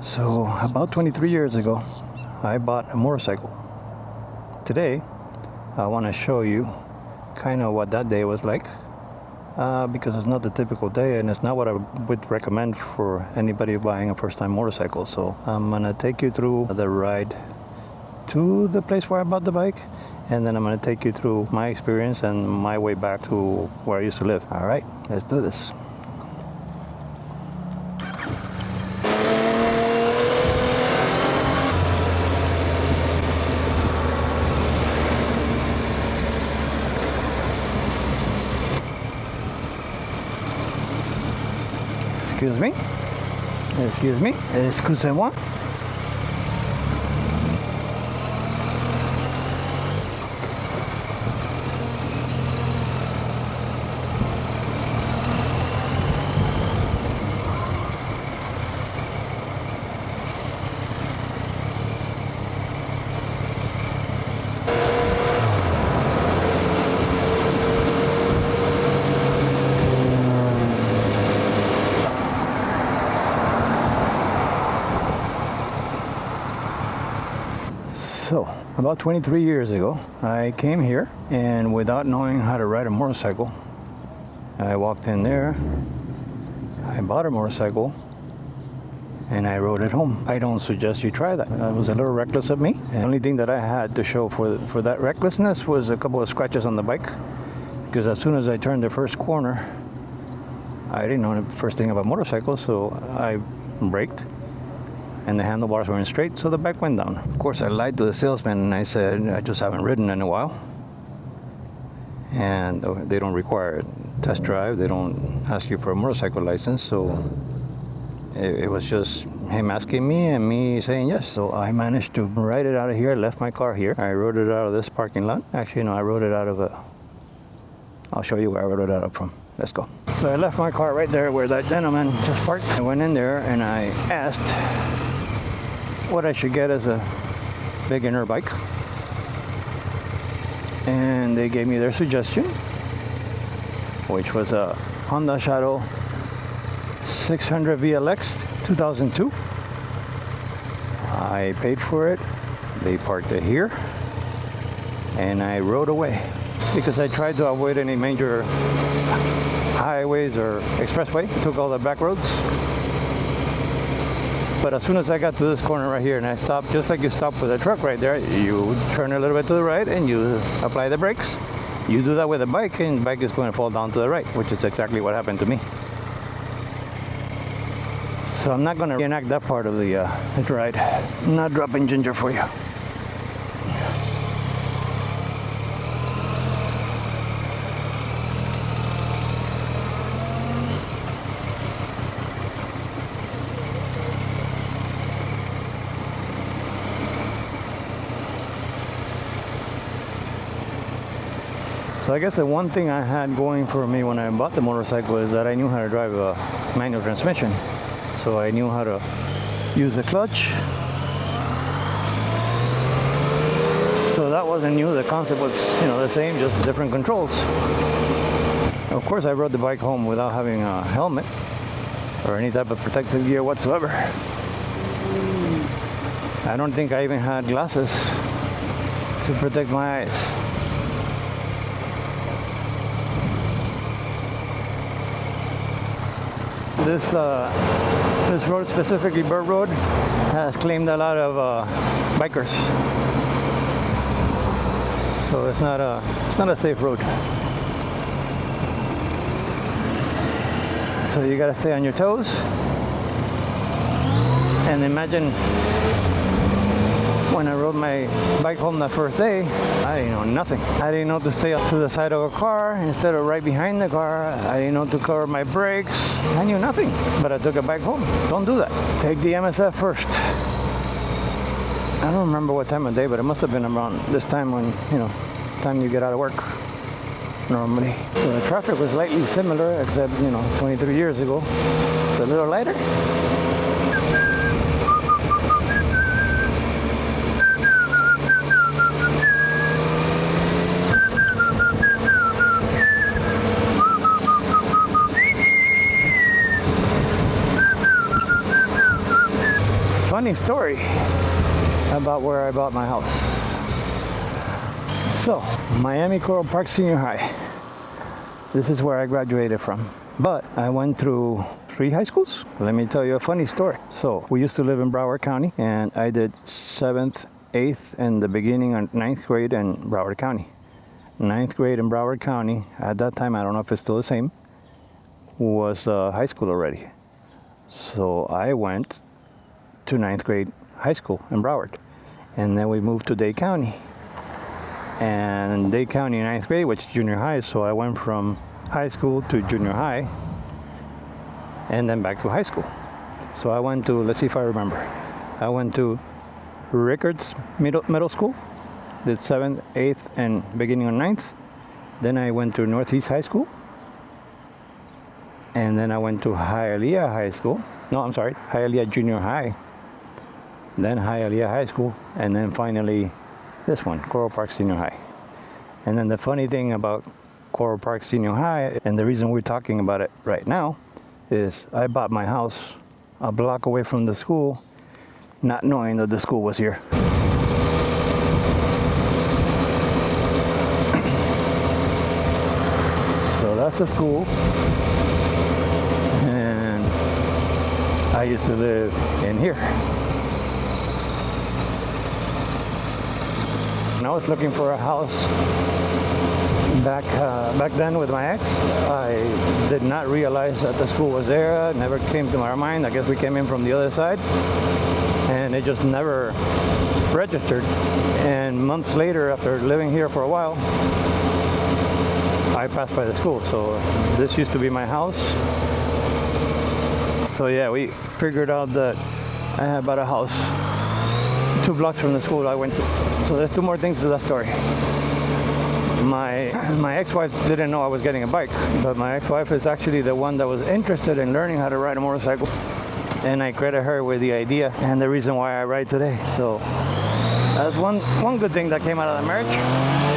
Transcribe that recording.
So about 23 years ago, I bought a motorcycle. Today, I want to show you kind of what that day was like, because it's not the typical day and it's not what I would recommend for anybody buying a first-time motorcycle. So I'm going to take you through the ride to the place where I bought the bike, and then I'm going to take you through my experience and my way back to where I used to live. All right, let's do this. Excuse me, excusez-moi. So, about 23 years ago, I came here, and without knowing how to ride a motorcycle, I walked in there, I bought a motorcycle, and I rode it home. I don't suggest you try that. I was a little reckless of me. And the only thing that I had to show for that recklessness was a couple of scratches on the bike, because as soon as I turned the first corner, I didn't know the first thing about motorcycles, so I braked. And the handlebars weren't straight, so the bike went down. Of course, I lied to the salesman and I said, I just haven't ridden in a while. And they don't require a test drive, they don't ask you for a motorcycle license, so it was just him asking me and me saying yes. So I managed to ride it out of here. I left my car here. I rode it out of this parking lot. Actually, no, I rode it out of I'll show you where I rode it out of from. Let's go. So I left my car right there where that gentleman just parked. I went in there and I asked what I should get as a beginner bike, and they gave me their suggestion, which was a Honda Shadow 600 VLX 2002. I paid for it, they parked it here, and I rode away because I tried to avoid any major highways or expressway. I took all the back roads. But as soon as I got to this corner right here and I stopped, just like you stop with a truck right there, you turn a little bit to the right and you apply the brakes. You do that with a bike and the bike is going to fall down to the right, which is exactly what happened to me. So I'm not going to reenact that part of the ride. I'm not dropping ginger for you. So I guess the one thing I had going for me when I bought the motorcycle is that I knew how to drive a manual transmission. So I knew how to use the clutch. So that wasn't new. The concept was, the same, just different controls. Of course, I rode the bike home without having a helmet or any type of protective gear whatsoever. I don't think I even had glasses to protect my eyes. This road, specifically Bird Road, has claimed a lot of bikers. So it's not a safe road. So you gotta stay on your toes. And imagine when I rode my bike home that first day, I didn't know nothing. I didn't know to stay up to the side of a car instead of right behind the car. I didn't know to cover my brakes. I knew nothing, but I took a bike home. Don't do that. Take the MSF first. I don't remember what time of day, but it must have been around this time when, time you get out of work normally. So the traffic was slightly similar, except, 23 years ago. It's a little lighter. funny story about where I bought my house. So, Miami Coral Park Senior High. This is where I graduated from. But I went through 3 high schools. Let me tell you a funny story. So, we used to live in Broward County, and I did 7th, 8th, and the beginning of 9th grade in Broward County. 9th grade in Broward County, at that time, I don't know if it's still the same, was high school already. So I went to 9th grade high school in Broward. And then we moved to Dade County. And Dade County 9th grade, which is junior high, so I went from high school to junior high and then back to high school. So I went to, let's see if I remember, I went to Rickards Middle School, did 7th, 8th, and beginning of 9th. Then I went to Northeast High School. And then I went to Hialeah High School. No, I'm sorry, Hialeah Junior High. Then Hialeah High School. And then finally this one, Coral Park Senior High. And then the funny thing about Coral Park Senior High, and the reason we're talking about it right now, is I bought my house a block away from the school, not knowing that the school was here. So that's the school. And I used to live in here. When I was looking for a house back then with my ex, I did not realize that the school was there. It never came to my mind. I guess we came in from the other side, and it just never registered. And months later, after living here for a while, I passed by the school. So this used to be my house. So yeah, we figured out that I had bought a house 2 blocks from the school I went to. So there's 2 more things to that story. My ex-wife didn't know I was getting a bike, but my ex-wife is actually the one that was interested in learning how to ride a motorcycle, and I credit her with the idea and the reason why I ride today. So that's one good thing that came out of the marriage.